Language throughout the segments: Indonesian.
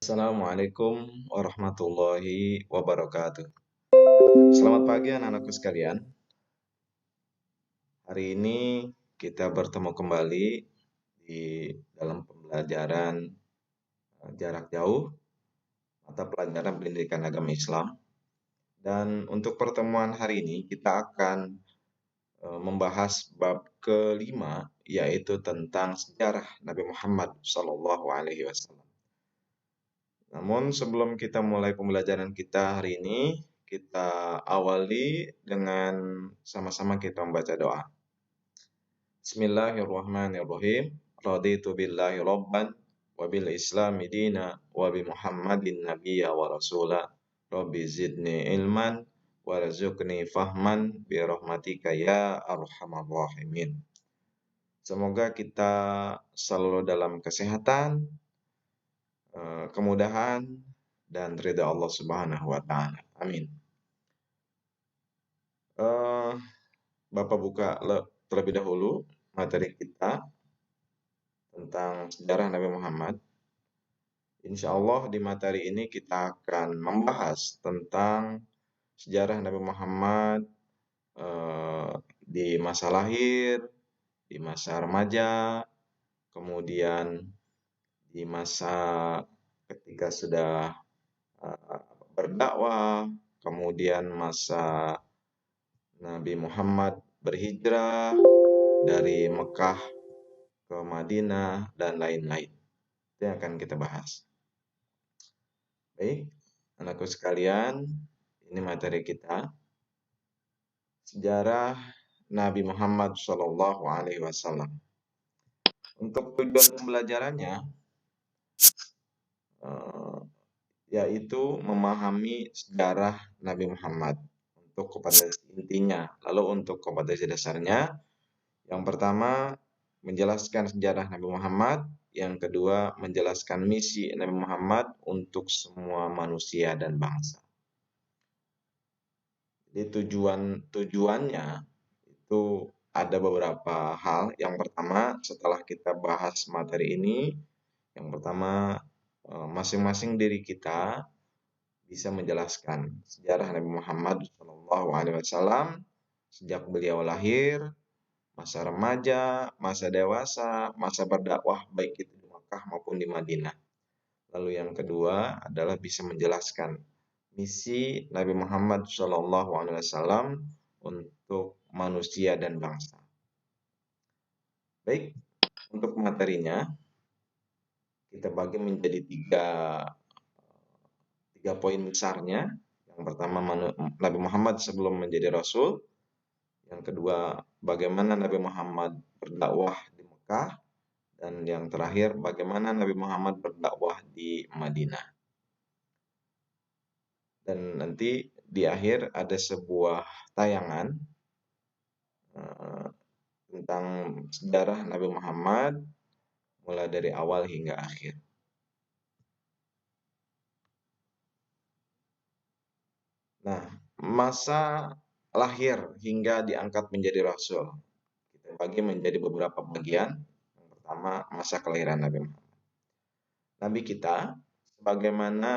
Assalamualaikum warahmatullahi wabarakatuh. Selamat pagi anak-anakku sekalian. Hari ini kita bertemu kembali di dalam pembelajaran jarak jauh mata pelajaran pendidikan agama Islam. Dan untuk pertemuan hari ini kita akan membahas bab kelima, yaitu tentang sejarah Nabi Muhammad SAW. Namun sebelum kita mulai pembelajaran kita hari ini, kita awali dengan sama-sama kita membaca doa. Bismillahirrahmanirrahim. Raditu billahi rabban wa bil islami dina wa bi Muhammadin nabiyya wa rasula. Rabbi zidni ilman warzuqni fahman bi rahmatika ya arhamar rahimin. Semoga kita selalu dalam kesehatan, kemudahan, dan ridha Allah Subhanahu wa Ta'ala. Amin. Bapak buka terlebih dahulu materi kita tentang sejarah Nabi Muhammad. Insya Allah di materi ini kita akan membahas tentang sejarah Nabi Muhammad di masa lahir, di masa remaja, kemudian di masa ketika sudah berdakwah, kemudian masa Nabi Muhammad berhijrah dari Mekah ke Madinah dan lain-lain. Itu yang akan kita bahas. Baik, anakku sekalian, ini materi kita. Sejarah Nabi Muhammad SAW. Untuk tujuan pembelajarannya, yaitu memahami sejarah Nabi Muhammad untuk kompetensi intinya. Lalu untuk kompetensi dasarnya, yang pertama menjelaskan sejarah Nabi Muhammad, yang kedua menjelaskan misi Nabi Muhammad untuk semua manusia dan bangsa. Jadi tujuannya itu ada beberapa hal. Yang pertama, setelah kita bahas materi ini, yang pertama masing-masing diri kita bisa menjelaskan sejarah Nabi Muhammad SAW sejak beliau lahir, masa remaja, masa dewasa, masa berdakwah baik itu di Makkah maupun di Madinah. Lalu yang kedua adalah bisa menjelaskan misi Nabi Muhammad SAW untuk manusia dan bangsa. Baik, untuk materinya kita bagi menjadi tiga poin besarnya. Yang pertama, Nabi Muhammad sebelum menjadi Rasul. Yang kedua, bagaimana Nabi Muhammad berdakwah di Mekah. Dan yang terakhir, bagaimana Nabi Muhammad berdakwah di Madinah. Dan nanti di akhir ada sebuah tayangan tentang sejarah Nabi Muhammad mulai dari awal hingga akhir. Nah, masa lahir hingga diangkat menjadi Rasul kita bagi menjadi beberapa bagian. Yang pertama, masa kelahiran Nabi Muhammad. Nabi kita, sebagaimana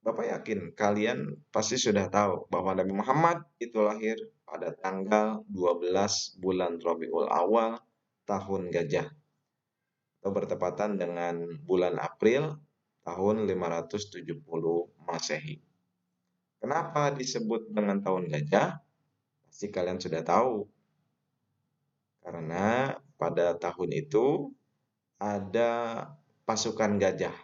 Bapak yakin kalian pasti sudah tahu bahwa Nabi Muhammad itu lahir pada tanggal 12 bulan Rabiul Awal tahun Gajah, atau bertepatan dengan bulan April tahun 570 Masehi. Kenapa disebut dengan tahun Gajah? Pasti kalian sudah tahu. Karena pada tahun itu ada pasukan gajah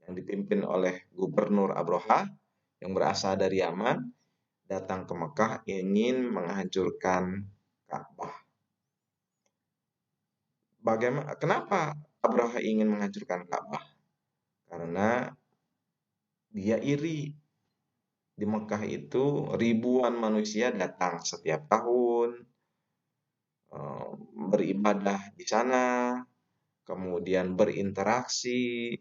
yang dipimpin oleh Gubernur Abraha yang berasal dari Yaman datang ke Mekah ingin menghancurkan Ka'bah. Kenapa Abraha ingin menghancurkan Ka'bah? Karena dia iri. Di Mekah itu ribuan manusia datang setiap tahun beribadah di sana, kemudian berinteraksi,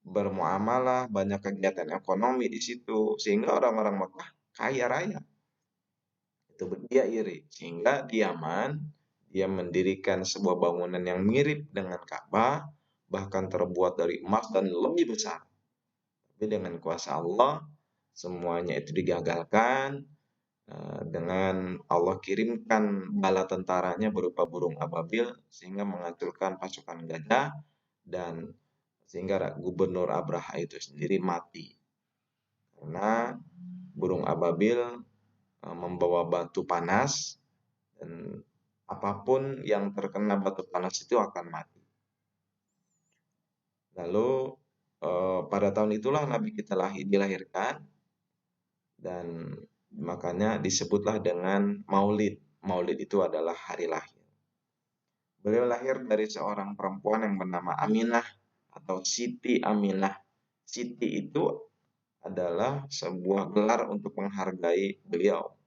bermuamalah, banyak kegiatan ekonomi di situ, sehingga orang-orang Mekah kaya raya. Itu dia iri, sehingga di Yaman dia mendirikan sebuah bangunan yang mirip dengan Ka'bah, bahkan terbuat dari emas dan lebih besar. Tapi dengan kuasa Allah, semuanya itu digagalkan dengan Allah kirimkan bala tentaranya berupa burung ababil sehingga menghancurkan pasukan gajah dan sehingga gubernur Abraha itu sendiri mati karena burung ababil membawa batu panas dan apapun yang terkena batu panas itu akan mati. Lalu pada tahun itulah Nabi kita dilahirkan dan makanya disebutlah dengan Maulid. Maulid itu adalah hari lahir. Beliau lahir dari seorang perempuan yang bernama Aminah atau Siti Aminah. Siti itu adalah sebuah gelar untuk menghargai beliau.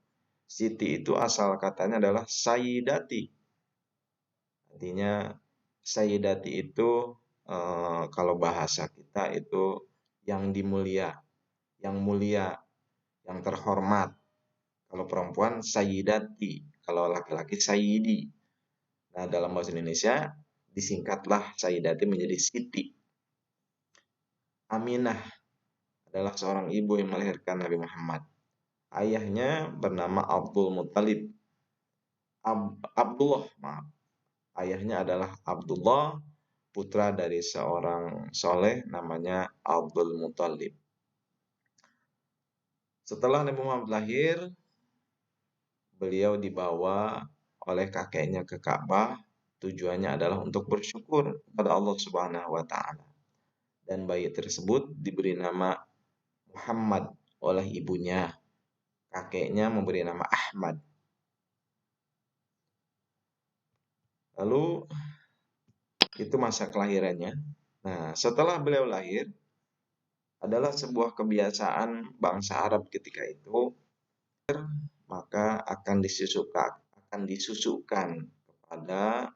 Siti itu asal katanya adalah Sayyidati. Artinya Sayyidati itu kalau bahasa kita itu yang dimulia, yang mulia, yang terhormat. Kalau perempuan Sayyidati, kalau laki-laki Sayyidi. Nah, dalam bahasa Indonesia disingkatlah Sayyidati menjadi Siti. Aminah adalah seorang ibu yang melahirkan Nabi Muhammad. Ayahnya bernama Abdul Muttalib. Abdullah, maaf. Ayahnya adalah Abdullah, putra dari seorang soleh namanya Abdul Muttalib. Setelah Nabi Muhammad lahir, beliau dibawa oleh kakeknya ke Ka'bah. Tujuannya adalah untuk bersyukur kepada Allah Subhanahu wa taala. Dan bayi tersebut diberi nama Muhammad oleh ibunya. Kakeknya memberi nama Ahmad. Lalu itu masa kelahirannya. Nah, setelah beliau lahir adalah sebuah kebiasaan bangsa Arab ketika itu, maka akan disusukan kepada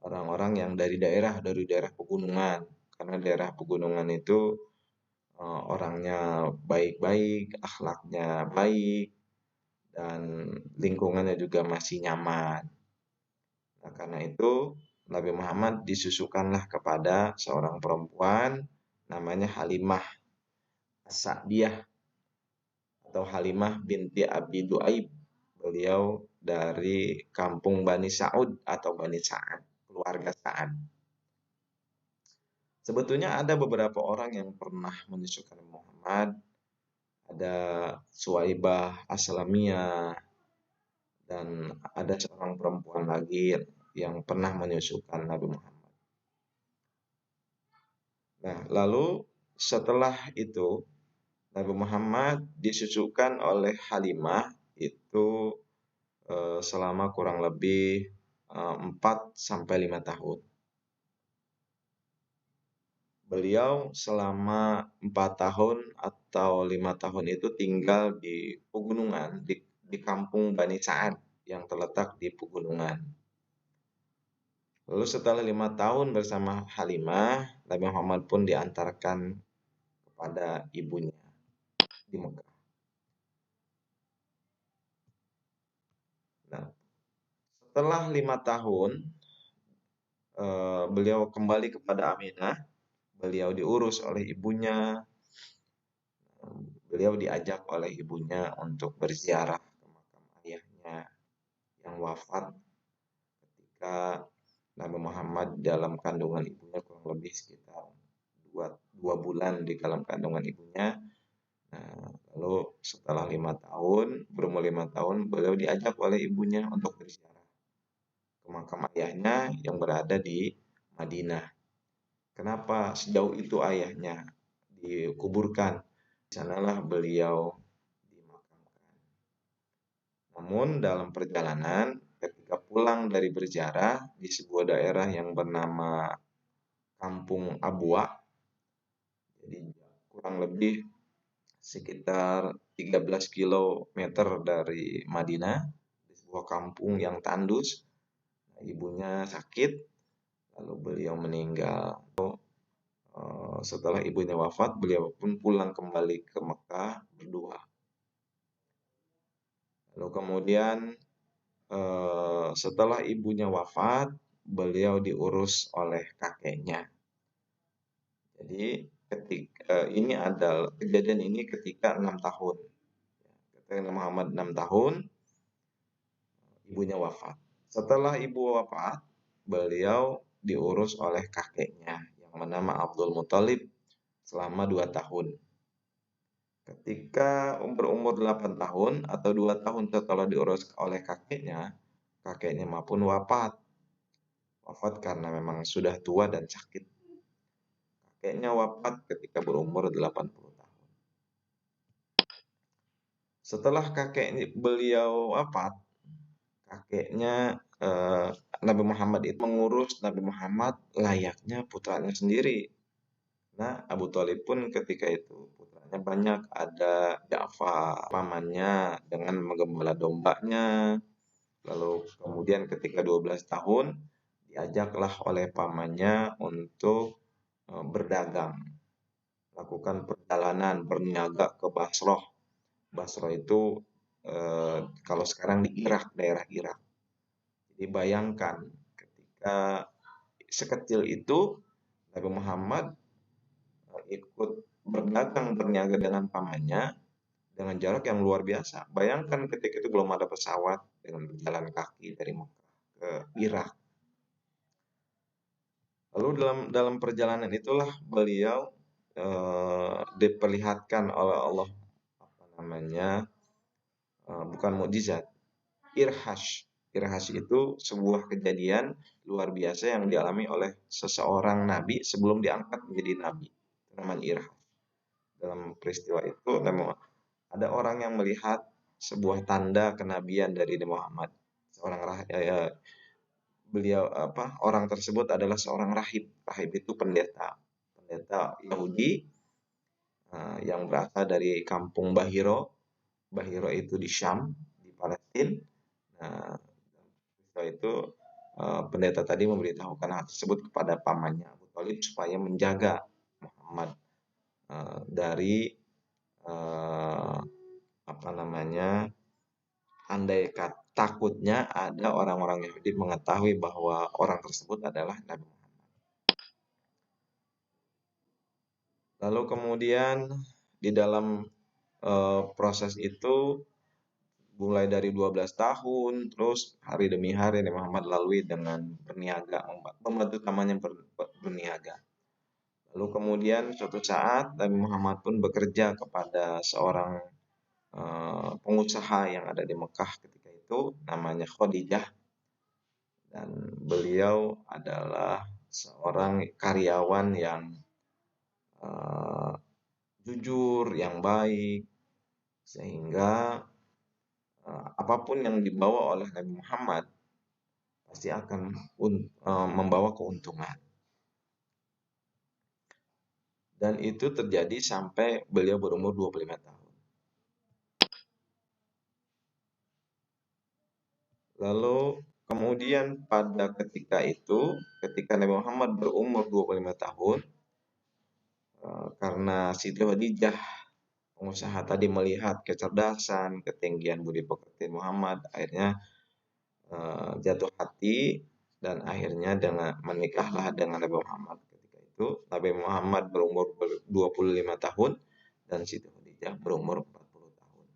orang-orang yang dari daerah pegunungan. Karena daerah pegunungan itu orangnya baik-baik, akhlaknya baik, dan lingkungannya juga masih nyaman. Nah, karena itu Nabi Muhammad disusukanlah kepada seorang perempuan namanya Halimah As-Sa'diyah atau Halimah binti Abi Du'aib. Beliau dari kampung Bani Sa'ud atau Bani Sa'ad, keluarga Sa'ad. Sebetulnya ada beberapa orang yang pernah menyusukan Muhammad. Ada Suwaibah Aslamiyah dan ada seorang perempuan lagi yang pernah menyusukan Nabi Muhammad. Nah, lalu setelah itu Nabi Muhammad disusukan oleh Halimah itu selama kurang lebih 4-5 tahun. Beliau selama 4 tahun atau 5 tahun itu tinggal di pegunungan, di kampung Bani Sa'ad yang terletak di pegunungan. Lalu setelah 5 tahun bersama Halimah, Nabi Muhammad pun diantarkan kepada ibunya di Mekah. Nah, setelah 5 tahun, beliau kembali kepada Aminah. Beliau diurus oleh ibunya. Beliau diajak oleh ibunya untuk berziarah ke makam ayahnya yang wafat ketika Nabi Muhammad dalam kandungan ibunya kurang lebih sekitar 2 bulan di dalam kandungan ibunya. Nah, lalu setelah 5 tahun, berumur 5 tahun, beliau diajak oleh ibunya untuk berziarah ke makam ayahnya yang berada di Madinah. Kenapa sejauh itu ayahnya dikuburkan? Di sanalah beliau dimakamkan. Namun dalam perjalanan ketika pulang dari berziarah di sebuah daerah yang bernama Kampung Abwa, jadi kurang lebih sekitar 13 kilometer dari Madinah, di sebuah kampung yang tandus. Ibunya sakit, lalu beliau meninggal. Setelah ibunya wafat, beliau pun pulang kembali ke Mekah berdua. Lalu kemudian setelah ibunya wafat, beliau diurus oleh kakeknya Jadi ini adalah kejadian ini ketika 6 tahun. Ketika Nabi Muhammad 6 tahun, ibunya wafat. Setelah ibu wafat, beliau diurus oleh kakeknya yang bernama Abdul Muthalib selama 2 tahun. Ketika berumur 8 tahun atau 2 tahun setelah diurus oleh kakeknya maupun wafat. Wafat karena memang sudah tua dan sakit. Kakeknya wafat ketika berumur 80 tahun. Setelah beliau wafat, kakeknya Nabi Muhammad itu mengurus Nabi Muhammad layaknya putranya sendiri. Nah, Abu Thalib pun ketika itu putranya banyak, ada Ja'far, pamannya dengan menggembala dombanya. Lalu kemudian ketika 12 tahun diajaklah oleh pamannya untuk berdagang, lakukan perjalanan berniaga ke Basrah. Basrah itu kalau sekarang di Irak, daerah Irak. Jadi bayangkan ketika sekecil itu Nabi Muhammad ikut berdagang berniaga dengan pamannya dengan jarak yang luar biasa. Bayangkan ketika itu belum ada pesawat, dengan berjalan kaki dari Mekah ke Irak. Lalu dalam perjalanan itulah beliau diperlihatkan oleh Allah bukan mukjizat, irhash. Irhash itu sebuah kejadian luar biasa yang dialami oleh seseorang nabi sebelum diangkat menjadi nabi. Itu namanya irhash. Dalam peristiwa itu ada orang yang melihat sebuah tanda kenabian dari Nabi Muhammad. Orang tersebut adalah seorang rahib. Rahib itu pendeta Yahudi yang berasal dari kampung Bahiro. Bahiro itu di Syam, di Palestina. Nah, setelah itu pendeta tadi memberitahukan hal tersebut kepada pamannya Abu Thalib supaya menjaga Muhammad dari andai takutnya ada orang-orang Yahudi mengetahui bahwa orang tersebut adalah Nabi Muhammad. Lalu kemudian di dalam proses itu mulai dari 12 tahun, terus hari demi hari Nabi Muhammad lalui dengan berniaga, membantu temannya berniaga. Lalu kemudian suatu saat Nabi Muhammad pun bekerja kepada seorang pengusaha yang ada di Mekah ketika itu, namanya Khadijah. Dan beliau adalah seorang karyawan yang jujur, yang baik, sehingga apapun yang dibawa oleh Nabi Muhammad pasti akan membawa keuntungan. Dan itu terjadi sampai beliau berumur 25 tahun. Lalu kemudian pada ketika Nabi Muhammad berumur 25 tahun, karena Siti Khadijah pengusaha tadi melihat kecerdasan, ketinggian budi pekerti Muhammad, akhirnya jatuh hati dan akhirnya menikahlah dengan Nabi Muhammad. Ketika itu Nabi Muhammad berumur 25 tahun dan Siti Khadijah berumur 40 tahun.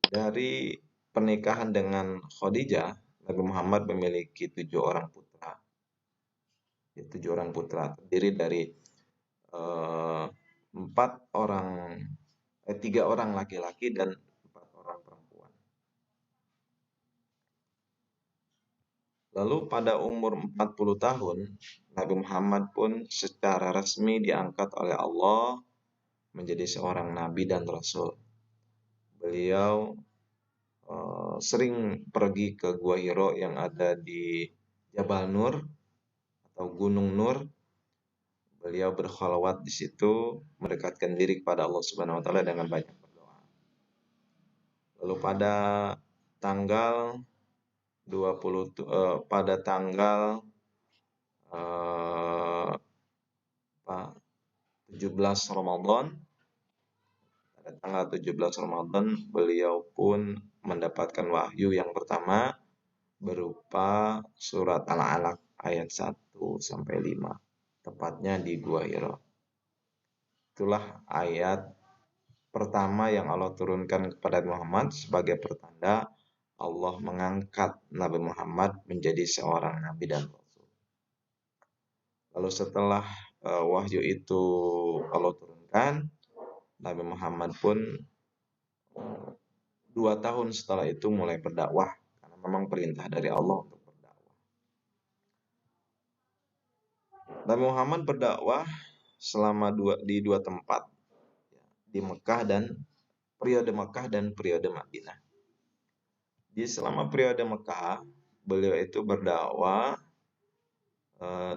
Dari pernikahan dengan Khadijah, Nabi Muhammad memiliki 7 orang putra. 7 orang putra terdiri dari 3 orang laki-laki dan 4 orang perempuan. Lalu pada umur 40 tahun, Nabi Muhammad pun secara resmi diangkat oleh Allah menjadi seorang nabi dan rasul. Beliau sering pergi ke Gua Hiro yang ada di Jabal Nur atau Gunung Nur. Beliau berkhalwat di situ, mendekatkan diri kepada Allah Subhanahu wa taala dengan banyak berdoa. Lalu pada tanggal 17 Ramadan, pada tanggal 17 Ramadan beliau pun mendapatkan wahyu yang pertama berupa surat Al-Alaq ayat 1 4:1-5, tepatnya di Gua Hira. Itulah ayat pertama yang Allah turunkan kepada Muhammad sebagai pertanda Allah mengangkat Nabi Muhammad menjadi seorang nabi dan rasul. Lalu setelah wahyu itu Allah turunkan, Nabi Muhammad pun 2 tahun setelah itu mulai berdakwah, karena memang perintah dari Allah untuk berdakwah. Nabi Muhammad berdakwah selama di dua tempat, di Mekah dan periode Madinah. Di selama periode Mekah, beliau itu berdakwah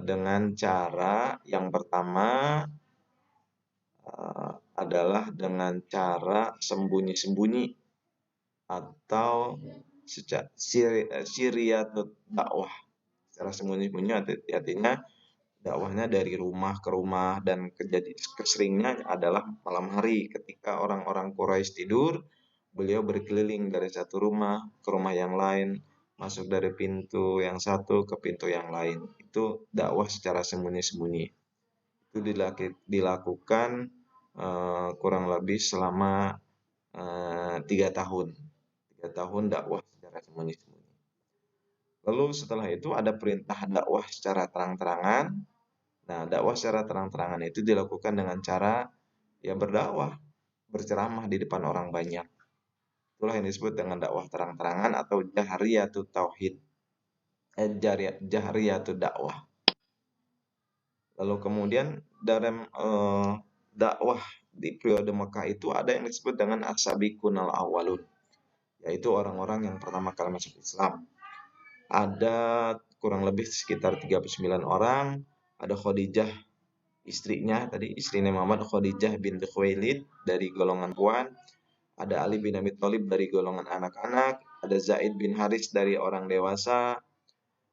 dengan cara yang pertama adalah dengan cara sembunyi-sembunyi atau siriyatut dakwah. Secara sembunyi-sembunyi artinya dakwahnya dari rumah ke rumah, dan keseringnya adalah malam hari ketika orang-orang Quraisy tidur, beliau berkeliling dari satu rumah ke rumah yang lain, masuk dari pintu yang satu ke pintu yang lain. Itu dakwah secara sembunyi-sembunyi. Itu dilakukan kurang lebih selama 3 tahun. 3 tahun dakwah secara sembunyi-sembunyi. Lalu setelah itu ada perintah dakwah secara terang-terangan. Nah, dakwah secara terang-terangan itu dilakukan dengan cara ya berdakwah, berceramah di depan orang banyak. Itulah yang disebut dengan dakwah terang-terangan atau jahriyatut tauhid. Jahriyatut dakwah. Lalu kemudian dalam dakwah di periode Mekah itu ada yang disebut dengan as-sabiqunal awwalun, yaitu orang-orang yang pertama kali masuk Islam. Ada kurang lebih sekitar 39 orang. Ada Khadijah, istrinya tadi, istrinya Muhammad, Khadijah binti Khuwailid dari golongan puan. Ada Ali bin Abi Thalib dari golongan anak-anak. Ada Zaid bin Haris dari orang dewasa.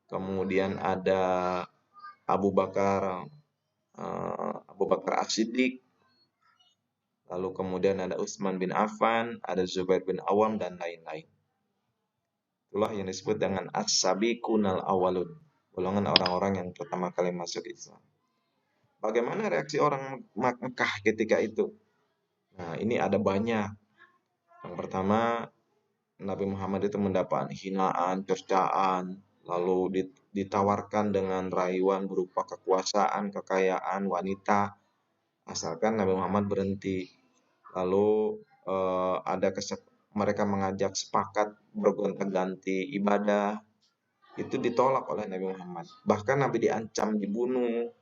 Kemudian ada Abu Bakar As-Siddiq. Lalu kemudian ada Utsman bin Affan, ada Zubair bin Awam, dan lain-lain. Itulah yang disebut dengan as-sabiqunal awwalun, golongan orang-orang yang pertama kali masuk Islam. Bagaimana reaksi orang Mekah ketika itu? Nah, ini ada banyak. Yang pertama, Nabi Muhammad itu mendapat hinaan, cercaan, lalu ditawarkan dengan rayuan berupa kekuasaan, kekayaan, wanita, asalkan Nabi Muhammad berhenti. Lalu mereka mengajak sepakat bergonta-ganti ibadah. Itu ditolak oleh Nabi Muhammad. Bahkan Nabi diancam dibunuh.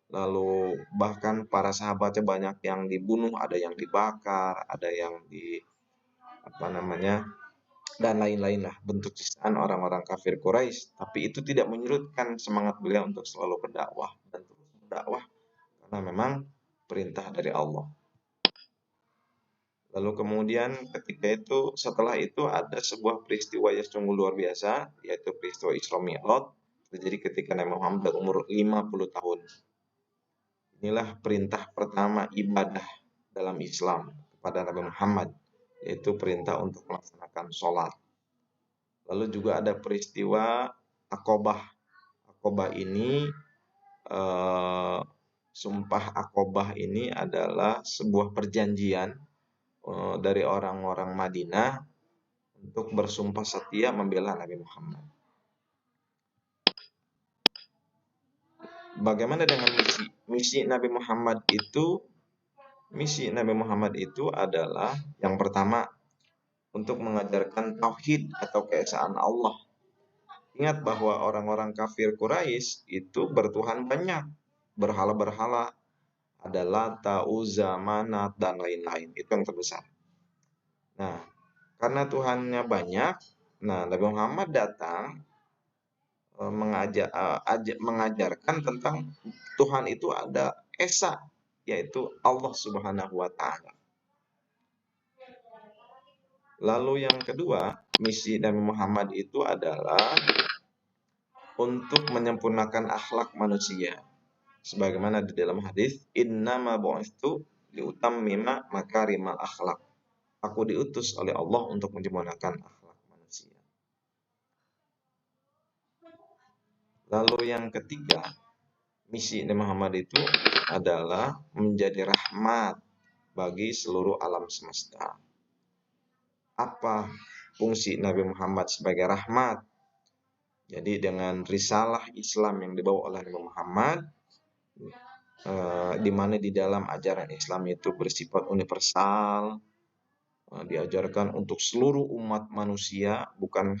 Lalu bahkan para sahabatnya banyak yang dibunuh, ada yang dibakar, ada yang dan lain-lain lah, bentuk siksaan orang-orang kafir Quraisy. Tapi itu tidak menyurutkan semangat beliau untuk selalu berdakwah dan terus berdakwah, karena memang perintah dari Allah. Lalu kemudian setelah itu ada sebuah peristiwa yang sungguh luar biasa, yaitu peristiwa Isra Mi'raj, terjadi ketika Nabi Muhammad berumur 50 tahun. Inilah perintah pertama ibadah dalam Islam kepada Nabi Muhammad, yaitu perintah untuk melaksanakan sholat. Lalu juga ada peristiwa Aqobah. Aqobah ini, sumpah Aqobah ini adalah sebuah perjanjian dari orang-orang Madinah untuk bersumpah setia membela Nabi Muhammad. Bagaimana dengan misi Nabi Muhammad itu? Misi Nabi Muhammad itu adalah yang pertama untuk mengajarkan tauhid atau keesaan Allah. Ingat bahwa orang-orang kafir Quraisy itu bertuhan banyak, berhala-berhala, ada Lata, Uzza, Manat, dan lain-lain. Itu yang terbesar. Nah, karena Tuhannya banyak, Nabi Muhammad datang mengajarkan tentang Tuhan itu ada esa, yaitu Allah Subhanahu wa Ta'ala. Lalu yang kedua, misi Nabi Muhammad itu adalah untuk menyempurnakan akhlak manusia. Sebagaimana di dalam hadis, innama bu'itsu liutammima makarimal akhlak. Aku diutus oleh Allah untuk menyempurnakan akhlak manusia. Lalu yang ketiga, misi Nabi Muhammad itu adalah menjadi rahmat bagi seluruh alam semesta. Apa fungsi Nabi Muhammad sebagai rahmat? Jadi dengan risalah Islam yang dibawa oleh Nabi Muhammad, di mana di dalam ajaran Islam itu bersifat universal, diajarkan untuk seluruh umat manusia, bukan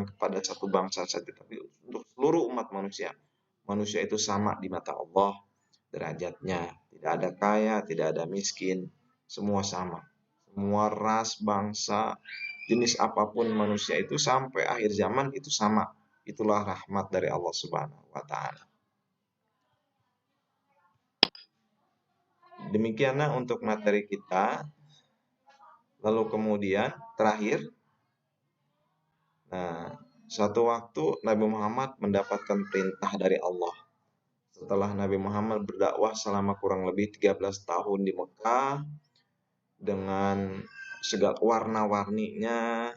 kepada satu bangsa saja, tapi untuk seluruh umat manusia. Manusia itu sama di mata Allah derajatnya, tidak ada kaya, tidak ada miskin, semua sama. Semua ras, bangsa, jenis apapun manusia itu sampai akhir zaman itu sama. Itulah rahmat dari Allah Subhanahu wa taala. Demikianlah untuk materi kita. Lalu kemudian terakhir, suatu waktu Nabi Muhammad mendapatkan perintah dari Allah. Setelah Nabi Muhammad berdakwah selama kurang lebih 13 tahun di Mekah, dengan segala warna-warninya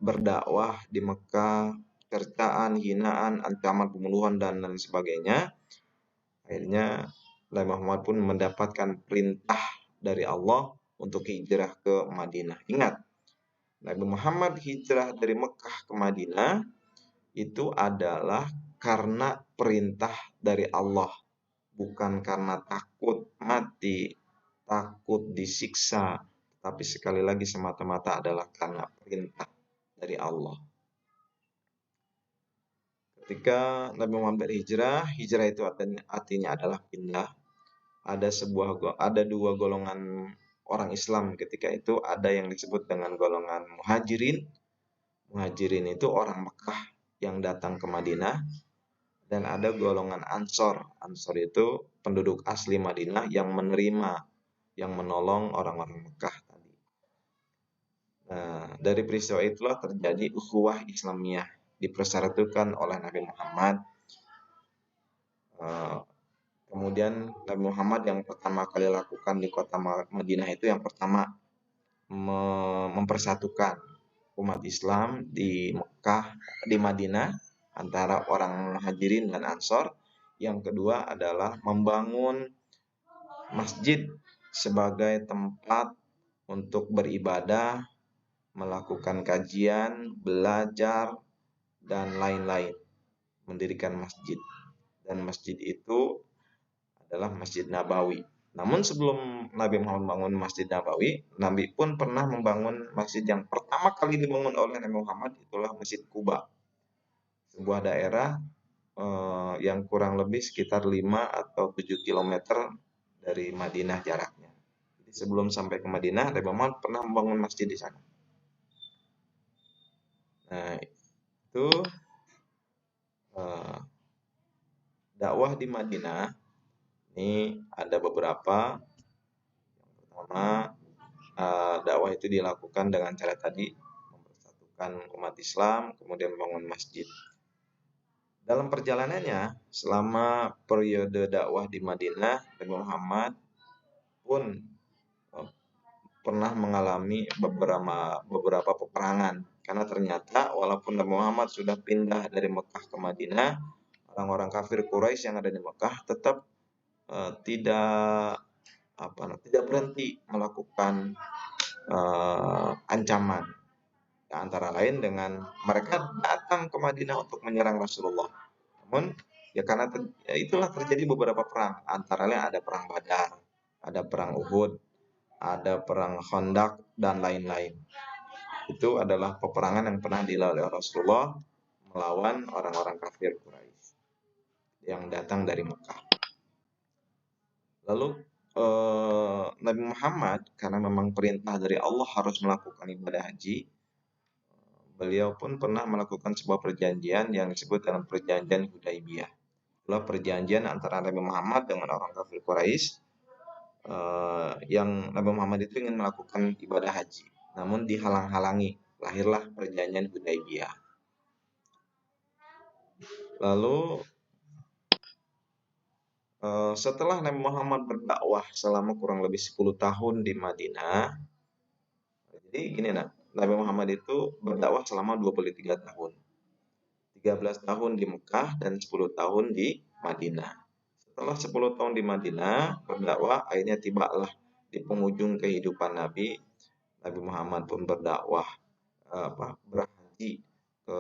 berdakwah di Mekah, cercaan, hinaan, ancaman pembunuhan, dan lain sebagainya. Akhirnya Nabi Muhammad pun mendapatkan perintah dari Allah untuk hijrah ke Madinah. Ingat, Nabi Muhammad hijrah dari Mekah ke Madinah itu adalah karena perintah dari Allah, bukan karena takut mati, takut disiksa, tapi sekali lagi semata-mata adalah karena perintah dari Allah. Ketika Nabi Muhammad hijrah itu artinya adalah pindah. Ada dua golongan orang Islam ketika itu, ada yang disebut dengan golongan muhajirin. Muhajirin itu orang Mekah yang datang ke Madinah, dan ada golongan Ansor. Ansor itu penduduk asli Madinah yang menerima, yang menolong orang-orang Mekah tadi. Nah, dari peristiwa itulah terjadi ukhuwah Islamiyah, dipersatukan oleh Nabi Muhammad. Kemudian Nabi Muhammad yang pertama kali lakukan di kota Madinah itu yang pertama mempersatukan umat Islam di Mekah, di Madinah, antara orang Muhajirin dan Ansor. Yang kedua adalah membangun masjid sebagai tempat untuk beribadah, melakukan kajian, belajar, dan lain-lain. Mendirikan masjid. Dan masjid itu adalah Masjid Nabawi. Namun sebelum Nabi Muhammad membangun Masjid Nabawi, Nabi pun pernah membangun masjid yang pertama kali dibangun oleh Nabi Muhammad, itulah Masjid Quba. Sebuah daerah yang kurang lebih sekitar 5 atau 7 km dari Madinah jaraknya. Jadi sebelum sampai ke Madinah, Nabi Muhammad pernah membangun masjid di sana. Nah, itu dakwah di Madinah ini ada beberapa. Yang pertama, dakwah itu dilakukan dengan cara tadi, mempersatukan umat Islam, kemudian membangun masjid. Dalam perjalanannya, selama periode dakwah di Madinah, Nabi Muhammad pun pernah mengalami beberapa peperangan. Karena ternyata walaupun Nabi Muhammad sudah pindah dari Mekah ke Madinah, orang-orang kafir Quraisy yang ada di Mekah tetap tidak berhenti melakukan ancaman. Antara lain dengan mereka datang ke Madinah untuk menyerang Rasulullah. Namun ya karena itulah terjadi beberapa perang. Antara lain ada perang Badar, ada perang Uhud, ada perang Khandaq, dan lain-lain. Itu adalah peperangan yang pernah dilalui Rasulullah melawan orang-orang kafir Quraisy yang datang dari Mekah. Lalu Nabi Muhammad, karena memang perintah dari Allah harus melakukan ibadah haji, beliau pun pernah melakukan sebuah perjanjian yang disebut dengan perjanjian Hudaibiyah. Itulah perjanjian antara Nabi Muhammad dengan orang kafir Quraisy, yang Nabi Muhammad itu ingin melakukan ibadah haji, namun dihalang-halangi. Lahirlah perjanjian Hudaibiyah. Lalu setelah Nabi Muhammad berdakwah selama kurang lebih 10 tahun di Madinah, jadi gini Nabi Muhammad itu berdakwah selama 23 tahun. 13 tahun di Mekah dan 10 tahun di Madinah. Setelah 10 tahun di Madinah berdakwah, akhirnya tibalah di penghujung kehidupan Nabi. Nabi Muhammad pun berdakwah, berhaji ke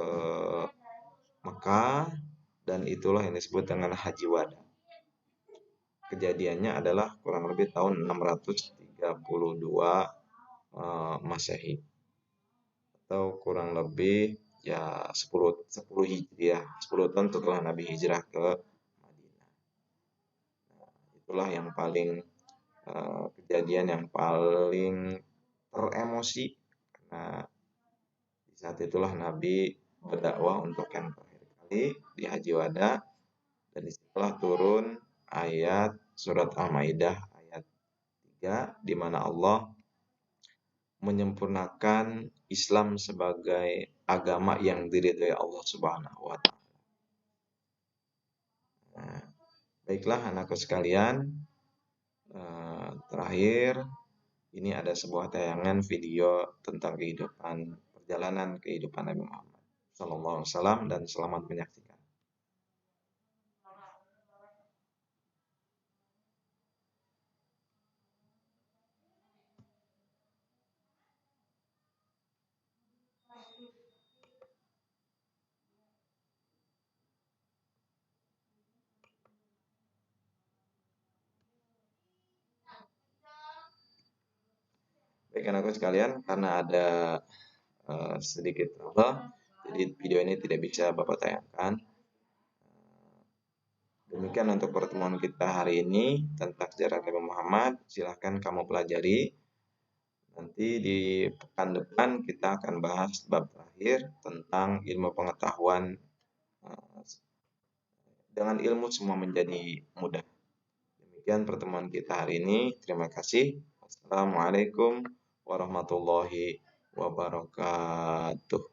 Mekah, dan itulah yang disebut dengan Haji Wada. Kejadiannya adalah kurang lebih tahun 632 Masehi, atau kurang lebih ya 10 Hijriah, 10 tahun setelah Nabi hijrah ke Madinah. Itulah yang paling kejadian yang paling teremosi, karena di saat itulah Nabi berdakwah untuk yang terakhir kali di Haji Wada, dan disitulah turun ayat surat Al-Maidah ayat 3, di mana Allah menyempurnakan Islam sebagai agama yang diridhoi Allah Subhanahu wa taala. Nah, baiklah anakku sekalian, terakhir ini ada sebuah tayangan video tentang perjalanan kehidupan Nabi Muhammad sallallahu alaihi wasallam, dan selamat menyaksikan. Baik anakku sekalian, karena ada sedikit trouble, jadi video ini tidak bisa Bapak tayangkan. Demikian untuk pertemuan kita hari ini tentang sejarah Nabi Muhammad. Silahkan kamu pelajari. Nanti di pekan depan kita akan bahas bab terakhir tentang ilmu pengetahuan. Dengan ilmu semua menjadi mudah. Demikian pertemuan kita hari ini. Terima kasih. Wassalamualaikum warahmatullahi wabarakatuh.